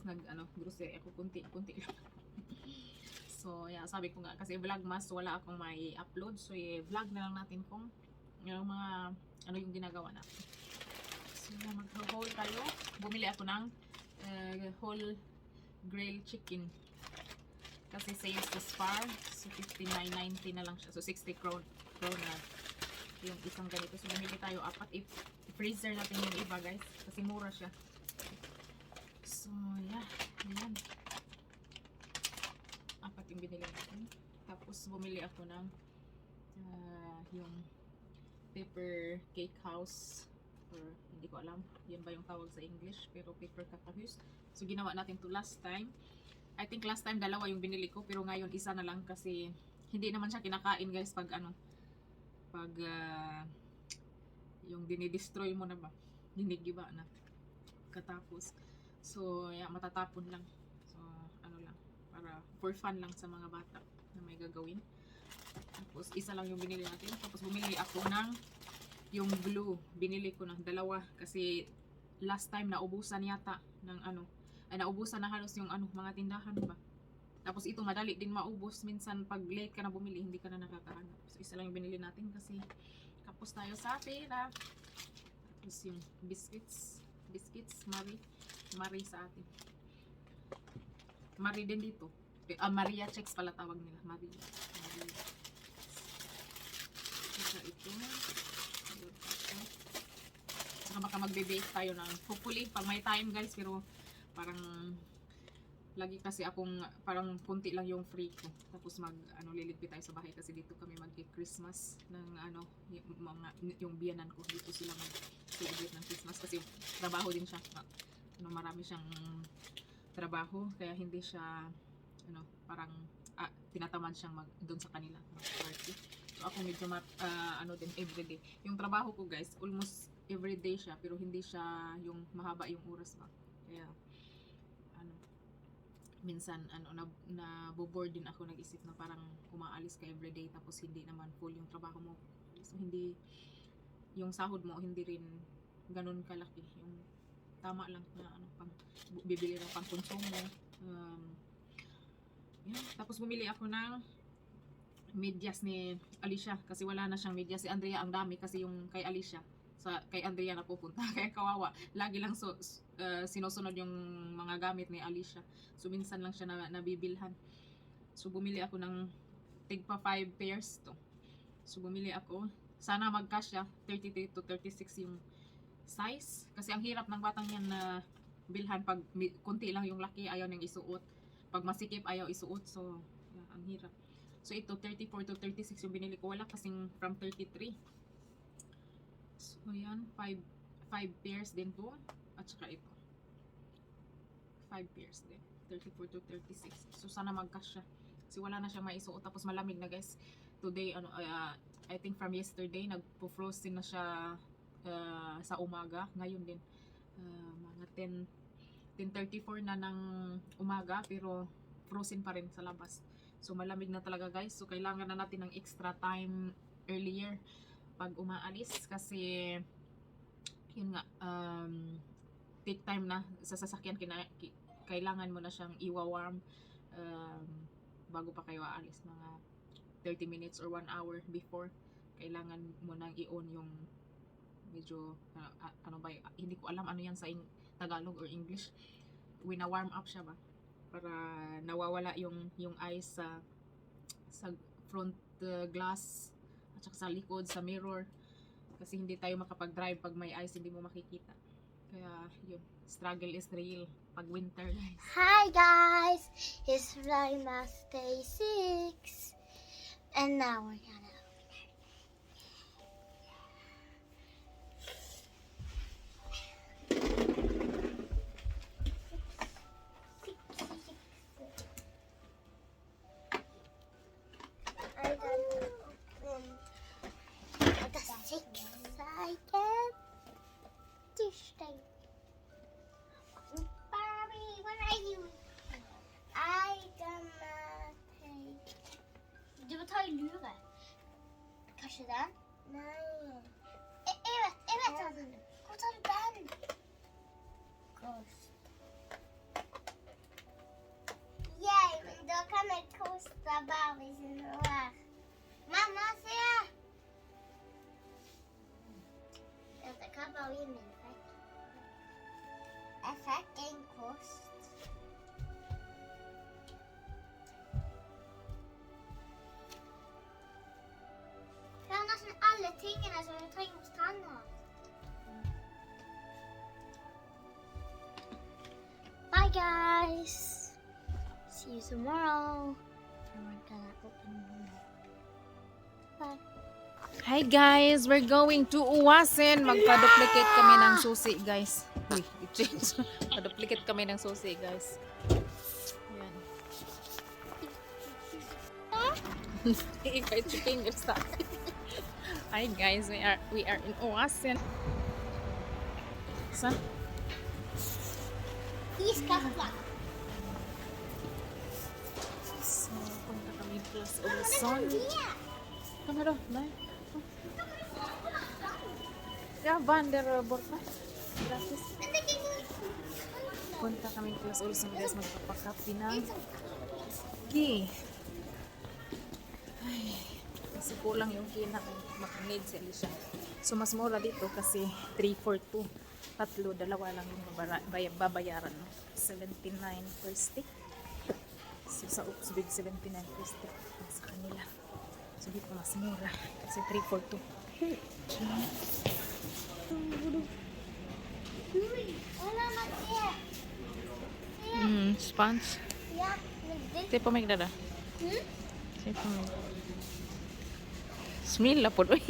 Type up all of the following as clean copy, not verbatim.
guys, grocery ako kunti lang. So yeah, sabi ko nga kasi vlogmas wala akong may upload, so i-vlog na lang natin kung yung mga yung ginagawa natin. So yeah, mag-haul tayo. Bumili ako ng whole grilled chicken kasi sales this far, so 59.90 na lang siya, so 60 krona yung isang ganito. So bumili tayo apat, i-freezer natin yung iba guys kasi mura siya. So yeah, ayan, apat yung binili natin. Tapos bumili ako ng yung paper cake house, or hindi ko alam yun ba yung tawag sa English, pero paper kakahus. So ginawa natin to last time. I think last time dalawa yung binili ko, pero ngayon isa na lang kasi hindi naman siya kinakain guys pag pag yung dinidestroy mo na ba, dinigiba na katapos. So yeah, matatapon lang. So lang, para for fun lang sa mga bata na may gagawin. Tapos isa lang yung binili natin. Tapos bumili ako ng yung glue. Binili ko ng dalawa kasi last time naubusan yata ng naubusan na halos yung mga tindahan ba. Tapos ito madali din maubos, minsan pag late ka na bumili hindi ka na nakakahanap. So isa lang yung binili natin kasi kapos tayo sa pera. Tapos yung biscuits Marie sa atin. Marie din dito. Maria Chex pala tawag nila. Maria. Ito. Saka baka magbe-bake tayo ng hopefully pag may time guys, pero parang lagi kasi akong parang kunti lang yung free ko. Tapos liligpit tayo sa bahay kasi dito kami mag-Christmas ng yung biyanan ko. Dito sila mag-celebrate ng Christmas kasi trabaho din siya. Marami siyang trabaho kaya hindi siya parang tinatamad siyang doon sa kanila mag-party. So ako medyo din everyday. Yung trabaho ko guys, almost everyday siya, pero hindi siya yung mahaba yung oras ba. Kaya minsan naboboard din ako, nag-isip na parang umaalis ka everyday tapos hindi naman full yung trabaho mo. So hindi yung sahod mo hindi rin ganun kalaki, yung tama lang na pang bibili ng pang konsumo. Yan. Tapos bumili ako ng medyas ni Alicia kasi wala na siyang medyas. Si Andrea ang dami kasi yung kay Alicia kay Andrea na pupunta kaya kawawa, lagi lang sinusunod yung mga gamit ni Alicia, so minsan lang siya nabibilhan. So bumili ako ng tigpa 5 pairs to. So bumili ako, sana magkasya 33 to 36 yung size kasi ang hirap ng batang yan na bilhan pag kunti lang yung laki, ayaw nang isuot, pag masikip ayaw isuot, so yeah, ang hirap. So ito 34 to 36 yung binili ko, wala kasing from 33. So yan, 5 pairs din to, at saka ito 5 pairs din, 34 to 36. So sana magkasya kasi wala na siya maisuot. Tapos malamig na guys today, I think from yesterday nagpo-frozen na siya sa umaga. Ngayon din mga 10:34 na ng umaga, pero frozen pa rin sa labas. So malamig na talaga guys, so kailangan na natin ng extra time earlier pag umaalis kasi yun nga, take time na sa sasakyan, kailangan mo na siyang iwa-warm bago pa kayo aalis, mga 30 minutes or 1 hour before. Kailangan mo nang i-on yung medyo hindi ko alam ano yan sa Tagalog or English, wina-warm up siya ba para nawawala yung ice sa front glass at saka sa likod, sa mirror, kasi hindi tayo makapag-drive pag may ice, hindi mo makikita. Kaya yun, struggle is real pag winter guys. Hi guys, it's Vlogmas Day 6 and now we're gonna excited to stay. Barbie, what are you? I gonna take. Du må ta I lure. Kanskje den? Nei. Jeg vet den. Hvor tar du den? Ghost. trabaho sa lugar. Mama, siya! Det kan vara i min fack. Jag fick en kost. Jag har nästan alla tingene som jag trenger hos tandem. Bye guys. See you tomorrow. We're gonna open Bye. Hi guys, we're going to Uwasin. Magpa-duplicate kami ng susi, guys. Uy, i-change. Pa-duplicate kami ng susi, guys. Yan. Ikay chicken your stuff. Hi guys, we are in Uwasin. Sa? Iskaffa. So, punta kami plus Uwasin. Come here, dai. Ya, bander bort na. Gratis. Punta kami plus Uwasin, guys, magpapakapi ng tea. Ay, kasi kulang yung kina kung makanid si Alicia. So, mas mura dito kasi 342. Tatlo, dalawa lang yung babayaran. No? 79 per stick. So, sa Oops Big 79 per stick. Sa kanila. So, dito mas mura. Kasi 342. Hola, Mattia. Sponge. Ja, men det... Te pa may dada. Hmm? Te pa may. Smell po doy.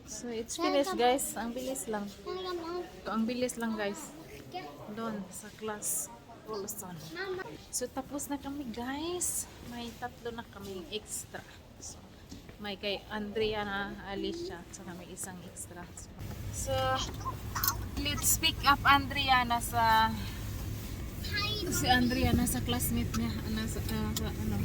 So, it's finished, guys. Ang bilis lang. Ang bilis lang, guys. Doon sa class Olson. So, tapos na kami, guys. May tatlo na kaming extra. So, may kay Andrea na Alicia. Saka may isang extra. So, let's pick up Andrea na sa si Andrea na sa classmate niya. Nasa, sa ano.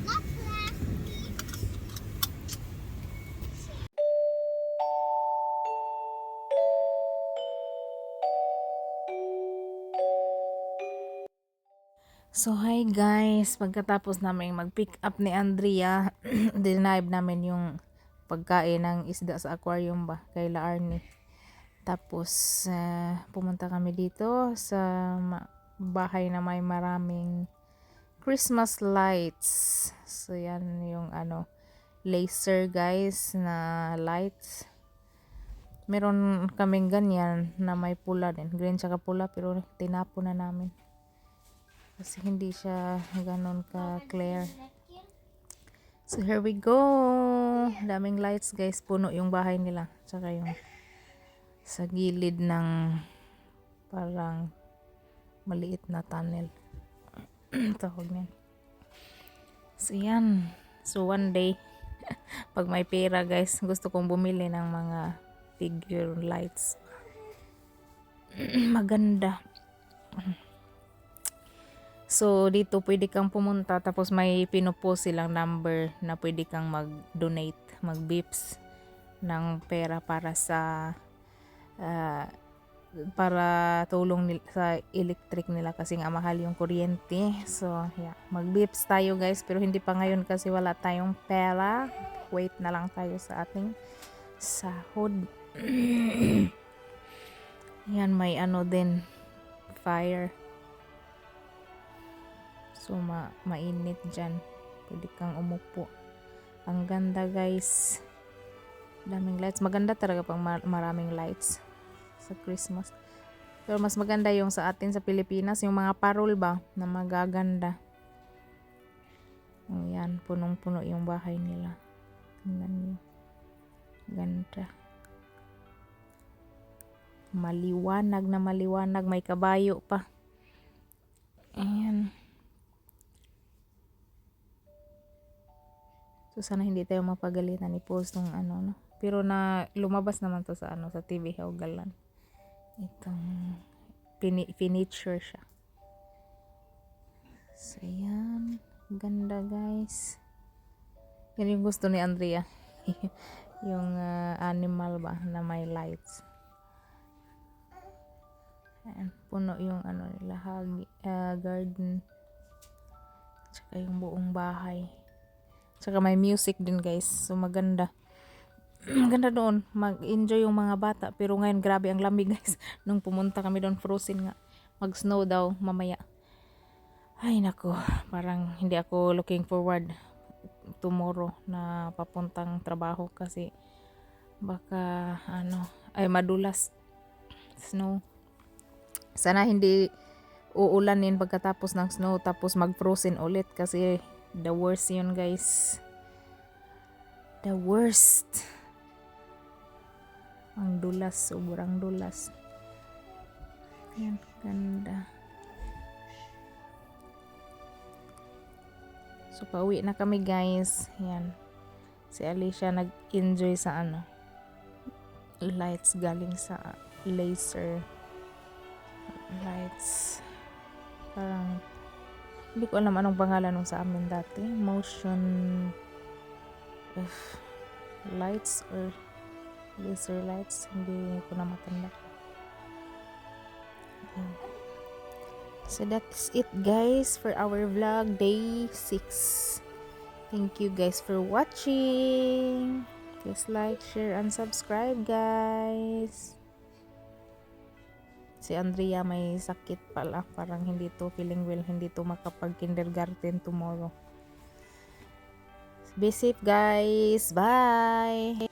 So, hi guys. Pagkatapos namin mag-pick up ni Andrea, dinive namin yung pagkain ng isda sa aquarium ba, kay La Arnie. Tapos, pumunta kami dito sa bahay na may maraming Christmas lights. So, yan yung laser guys na lights. Meron kaming ganyan na may pula din. Green tsaka pula, pero tinapo na namin. Kasi hindi siya ganon ka clear. So here we go. Daming lights guys. Puno yung bahay nila. Tsaka yung sa gilid ng parang maliit na tunnel. Tawag niyan. So yan. So one day pag may pera guys, gusto kong bumili ng mga figure lights. Maganda. So, dito pwede kang pumunta tapos may pinupost silang number na pwede kang mag-donate, mag-bips ng pera para sa para tulong sa electric nila kasi nga mahal yung kuryente. So, yeah, mag-bips tayo guys pero hindi pa ngayon kasi wala tayong pera. Wait na lang tayo sa ating sahod. Yan, may din, fire. So, mainit dyan. Pwede kang umupo. Ang ganda guys. Daming lights. Maganda talaga pang maraming lights sa Christmas. Pero mas maganda yung sa atin sa Pilipinas. Yung mga parol ba na magaganda. Ayan. Punong-puno yung bahay nila. Tingnan nyo. Ganda. Maliwanag na maliwanag. May kabayo pa. Ayan. So, sana hindi tayo mapagalitan i-post ng no. Pero na lumabas naman to sa sa TV Haugalan. Itong furniture siya. So, yan. Ganda, guys. Yan yung gusto ni Andrea. Yung animal ba na may lights. Ayan, puno yung nila, garden. Kayong buong bahay. Tsaka may music din guys. So maganda. Maganda doon. Mag-enjoy yung mga bata. Pero ngayon grabe ang lamig guys. Nung pumunta kami doon frozen nga. Mag-snow daw mamaya. Ay nako. Parang hindi ako looking forward tomorrow na papuntang trabaho kasi baka madulas snow. Sana hindi uulanin pagkatapos ng snow tapos mag-frozen ulit kasi the worst yun guys. The worst. Ang dulas, sobrang dulas. Yan, ganda. So pauwi na kami guys. Yan. Si Alicia nag-enjoy sa lights galing sa laser lights. Parang hindi ko alam anong pangalan nung sa amin dati. Motion lights or laser lights. Hindi ko na matanda. So that's it guys for our vlog day 6. Thank you guys for watching. Please like, share, and subscribe guys. Si Andrea may sakit pala. Parang hindi to feeling well. Hindi to makapag-kindergarten tomorrow. Be safe guys. Bye!